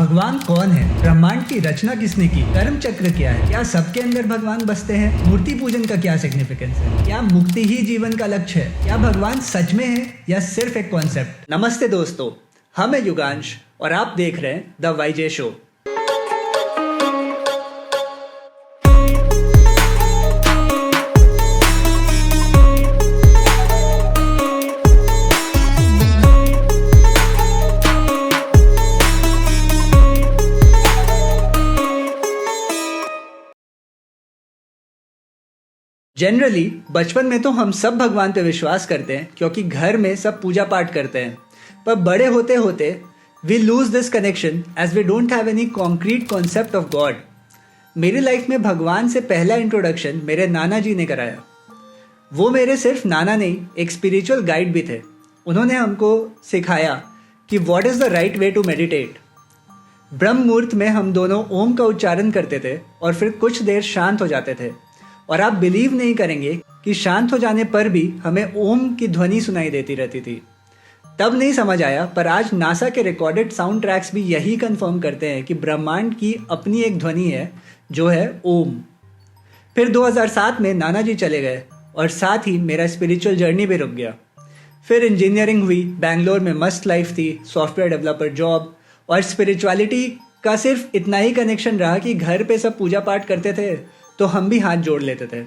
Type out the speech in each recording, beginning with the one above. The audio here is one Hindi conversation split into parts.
भगवान कौन है? ब्रह्मांड की रचना किसने की? कर्म चक्र क्या है? क्या सबके अंदर भगवान बसते हैं? मूर्ति पूजन का क्या सिग्निफिकेंस है? क्या मुक्ति ही जीवन का लक्ष्य है? क्या भगवान सच में है या सिर्फ एक कॉन्सेप्ट? नमस्ते दोस्तों, हम हैं युगांश और आप देख रहे हैं द वाईजे शो। जनरली बचपन में तो हम सब भगवान पे विश्वास करते हैं क्योंकि घर में सब पूजा पाठ करते हैं, पर बड़े होते होते we lose this connection as we don't have any concrete concept of god. मेरी लाइफ में भगवान से पहला इंट्रोडक्शन मेरे नाना जी ने कराया। वो मेरे सिर्फ नाना नहीं, एक स्पिरिचुअल गाइड भी थे। उन्होंने हमको सिखाया कि what is the right way to meditate. ब्रह्म मुहूर्त में हम दोनों ओम का उच्चारण करते थे और फिर कुछ देर शांत हो जाते थे, और आप बिलीव नहीं करेंगे कि शांत हो जाने पर भी हमें ओम की ध्वनि सुनाई देती रहती थी। तब नहीं समझ आया, पर आज नासा के रिकॉर्डेड साउंड ट्रैक्स भी यही कंफर्म करते हैं कि ब्रह्मांड की अपनी एक ध्वनि है जो है ओम। फिर 2007 में नाना जी चले गए और साथ ही मेरा स्पिरिचुअल जर्नी भी रुक गया। फिर इंजीनियरिंग हुई, बैंगलोर में मस्त लाइफ थी, सॉफ्टवेयर डेवलपर जॉब, और स्पिरिचुअलिटी का सिर्फ इतना ही कनेक्शन रहा कि घर पे सब पूजा पाठ करते थे तो हम भी हाथ जोड़ लेते थे,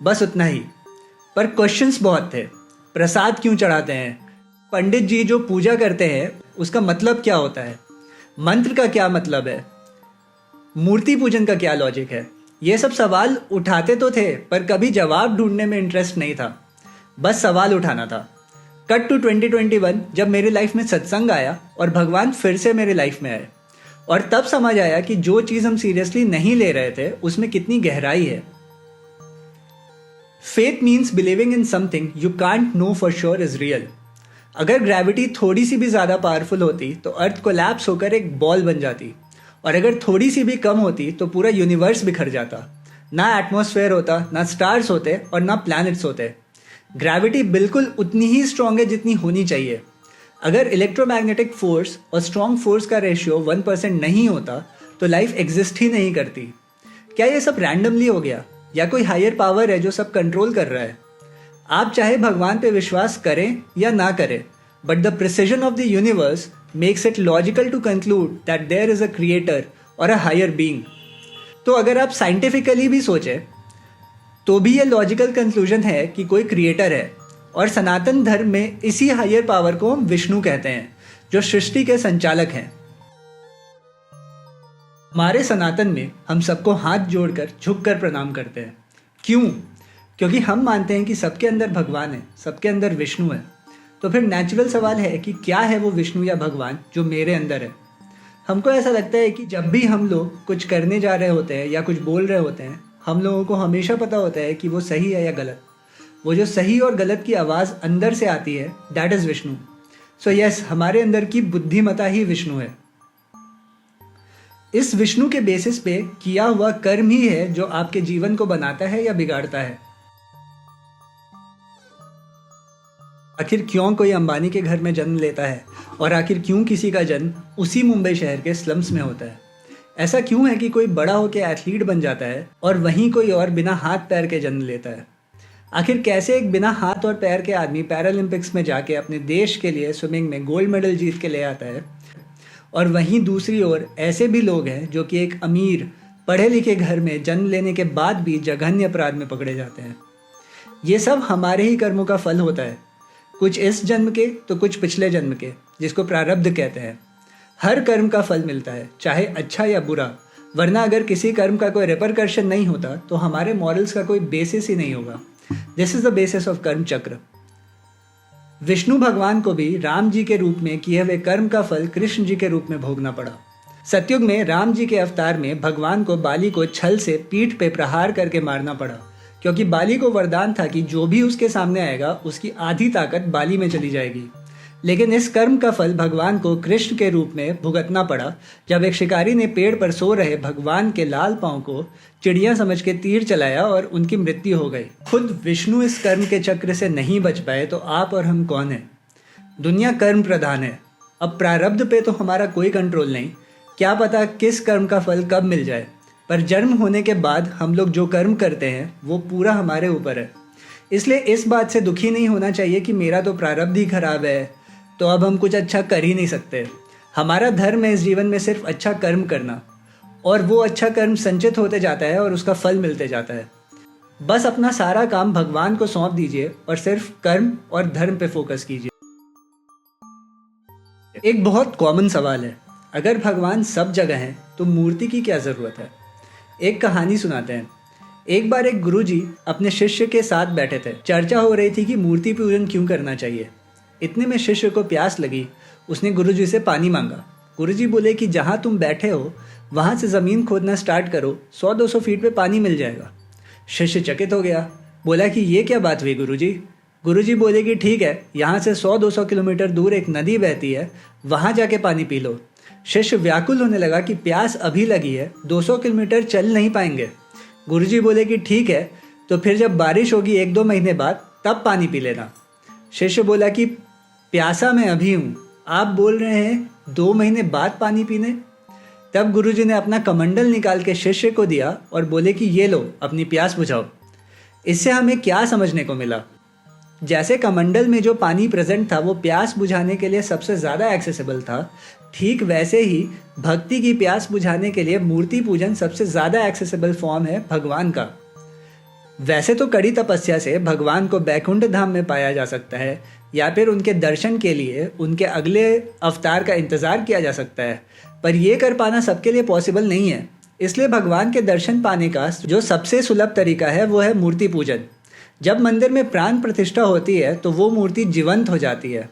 बस उतना ही। पर क्वेश्चंस बहुत थे। प्रसाद क्यों चढ़ाते हैं? पंडित जी जो पूजा करते हैं उसका मतलब क्या होता है? मंत्र का क्या मतलब है? मूर्ति पूजन का क्या लॉजिक है? ये सब सवाल उठाते तो थे पर कभी जवाब ढूंढने में इंटरेस्ट नहीं था, बस सवाल उठाना था। कट टू 2021 जब मेरी लाइफ में सत्संग आया और भगवान फिर से मेरी लाइफ में आए, और तब समझ आया कि जो चीज हम सीरियसली नहीं ले रहे थे उसमें कितनी गहराई है। Faith means believing in something you can't know for sure is real. अगर ग्रेविटी थोड़ी सी भी ज्यादा पावरफुल होती तो अर्थ कोलैप्स होकर एक बॉल बन जाती, और अगर थोड़ी सी भी कम होती तो पूरा यूनिवर्स बिखर जाता। ना एटमॉस्फेयर होता, ना स्टार्स होते और ना प्लैनेट्स होते। ग्रेविटी बिल्कुल उतनी ही स्ट्रांग है जितनी होनी चाहिए। अगर इलेक्ट्रोमैग्नेटिक फोर्स और स्ट्रॉन्ग फोर्स का रेशियो 1% नहीं होता तो लाइफ एग्जिस्ट ही नहीं करती। क्या ये सब रैंडमली हो गया या कोई हायर पावर है जो सब कंट्रोल कर रहा है? आप चाहे भगवान पे विश्वास करें या ना करें, but the precision of the universe makes it logical to conclude that there is a creator or a higher being. तो अगर आप साइंटिफिकली भी सोचें तो भी ये लॉजिकल कंक्लूजन है कि कोई क्रिएटर है, और सनातन धर्म में इसी हायर पावर को हम विष्णु कहते हैं जो सृष्टि के संचालक हैं। हमारे सनातन में हम सबको हाथ जोड़कर झुककर प्रणाम करते हैं। क्यों? क्योंकि हम मानते हैं कि सबके अंदर भगवान है, सबके अंदर विष्णु है। तो फिर नेचुरल सवाल है कि क्या है वो विष्णु या भगवान जो मेरे अंदर है? हमको ऐसा लगता है कि जब भी हम लोग कुछ करने जा रहे होते हैं या कुछ बोल रहे होते हैं, हम लोगों को हमेशा पता होता है कि वो सही है या गलत। वो जो सही और गलत की आवाज़ अंदर से आती है, that is Vishnu. So yes, हमारे अंदर की बुद्धिमता ही विष्णु है। इस विष्णु के बेसिस पे किया हुआ कर्म ही है जो आपके जीवन को बनाता है या बिगाड़ता है। आखिर क्यों कोई अंबानी के घर में जन्म लेता है, और आखिर क्यों किसी का जन्म उसी मुंबई शहर के स्लम्स में होता है? ऐसा क्यों है कि कोई बड़ा होकर एथलीट बन जाता है और वहीं कोई और बिना हाथ पैर के जन्म लेता है? आखिर कैसे एक बिना हाथ और पैर के आदमी पैरालंपिक्स में जाके अपने देश के लिए स्विमिंग में गोल्ड मेडल जीत के ले आता है, और वहीं दूसरी ओर ऐसे भी लोग हैं जो कि एक अमीर पढ़े लिखे घर में जन्म लेने के बाद भी जघन्य अपराध में पकड़े जाते हैं? ये सब हमारे ही कर्मों का फल होता है, कुछ इस जन्म के तो कुछ पिछले जन्म के, जिसको प्रारब्ध कहते हैं। हर कर्म का फल मिलता है, चाहे अच्छा या बुरा, वरना अगर किसी कर्म का कोई रिपरकर्शन नहीं होता तो हमारे मॉरल्स का कोई बेसिस ही नहीं होगा। This is the basis of कर्म चक्र। विष्णु भगवान को भी राम जी के रूप में किए हुए कर्म का फल कृष्ण जी के रूप में भोगना पड़ा। सतयुग में राम जी के अवतार में भगवान को बाली को छल से पीठ पे प्रहार करके मारना पड़ा, क्योंकि बाली को वरदान था कि जो भी उसके सामने आएगा उसकी आधी ताकत बाली में चली जाएगी। लेकिन इस कर्म का फल भगवान को कृष्ण के रूप में भुगतना पड़ा जब एक शिकारी ने पेड़ पर सो रहे भगवान के लाल पांव को चिड़िया समझ के तीर चलाया और उनकी मृत्यु हो गई। खुद विष्णु इस कर्म के चक्र से नहीं बच पाए तो आप और हम कौन हैं? दुनिया कर्म प्रधान है। अब प्रारब्ध पे तो हमारा कोई कंट्रोल नहीं, क्या पता किस कर्म का फल कब मिल जाए, पर जन्म होने के बाद हम लोग जो कर्म करते हैं वो पूरा हमारे ऊपर है। इसलिए इस बात से दुखी नहीं होना चाहिए कि मेरा तो प्रारब्ध ही खराब है, तो अब हम कुछ अच्छा कर ही नहीं सकते। हमारा धर्म है इस जीवन में सिर्फ अच्छा कर्म करना, और वो अच्छा कर्म संचित होते जाता है और उसका फल मिलते जाता है। बस अपना सारा काम भगवान को सौंप दीजिए और सिर्फ कर्म और धर्म पे फोकस कीजिए। एक बहुत कॉमन सवाल है, अगर भगवान सब जगह हैं तो मूर्ति की क्या ज़रूरत है। एक कहानी सुनाते हैं। एक बार एक गुरुजी अपने शिष्य के साथ बैठे थे। चर्चा हो रही थी कि मूर्ति पूजन क्यों करना चाहिए। इतने में शिष्य को प्यास लगी। उसने गुरुजी से पानी मांगा। गुरुजी बोले कि जहाँ तुम बैठे हो वहाँ से ज़मीन खोदना स्टार्ट करो, 100-200 फीट पे पानी मिल जाएगा। शिष्य चकित हो गया, बोला कि ये क्या बात हुई गुरुजी। गुरुजी बोले कि ठीक है, यहाँ से 100-200 किलोमीटर दूर एक नदी बहती है, वहाँ जाके पानी पी लो। शिष्य व्याकुल होने लगा कि प्यास अभी लगी है, 200 किलोमीटर चल नहीं पाएंगे। गुरुजी बोले कि ठीक है, तो फिर जब बारिश होगी 1-2 महीने बाद तब पानी पी लेना। शिष्य बोला कि प्यासा मैं अभी हूँ, आप बोल रहे हैं 2 महीने बाद पानी पीने। तब गुरुजी ने अपना कमंडल निकाल के शिष्य को दिया और बोले कि ये लो, अपनी प्यास बुझाओ। इससे हमें क्या समझने को मिला? जैसे कमंडल में जो पानी प्रेजेंट था वो प्यास बुझाने के लिए सबसे ज़्यादा एक्सेसिबल था, ठीक वैसे ही भक्ति की प्यास बुझाने के लिए मूर्ति पूजन सबसे ज़्यादा एक्सेसिबल फॉर्म है भगवान का। वैसे तो कड़ी तपस्या से भगवान को बैकुंठ धाम में पाया जा सकता है, या फिर उनके दर्शन के लिए उनके अगले अवतार का इंतज़ार किया जा सकता है, पर यह कर पाना सबके लिए पॉसिबल नहीं है। इसलिए भगवान के दर्शन पाने का जो सबसे सुलभ तरीका है वो है मूर्ति पूजन। जब मंदिर में प्राण प्रतिष्ठा होती है तो वो मूर्ति जीवंत हो जाती है।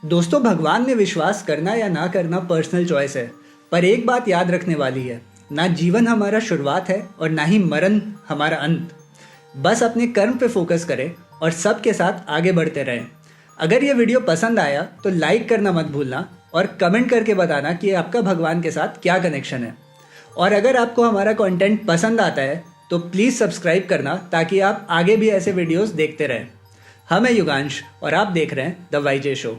दोस्तों, भगवान में विश्वास करना या ना करना पर्सनल चॉइस है, पर एक बात याद रखने वाली है, ना जीवन हमारा शुरुआत है और ना ही मरण हमारा अंत। बस अपने कर्म पे फोकस करें और सबके साथ आगे बढ़ते रहें। अगर ये वीडियो पसंद आया तो लाइक करना मत भूलना और कमेंट करके बताना कि आपका भगवान के साथ क्या कनेक्शन है। और अगर आपको हमारा कंटेंट पसंद आता है तो प्लीज़ सब्सक्राइब करना, ताकि आप आगे भी ऐसे वीडियोस देखते रहें। हम हैं युगांश और आप देख रहे हैं द वाईजे शो।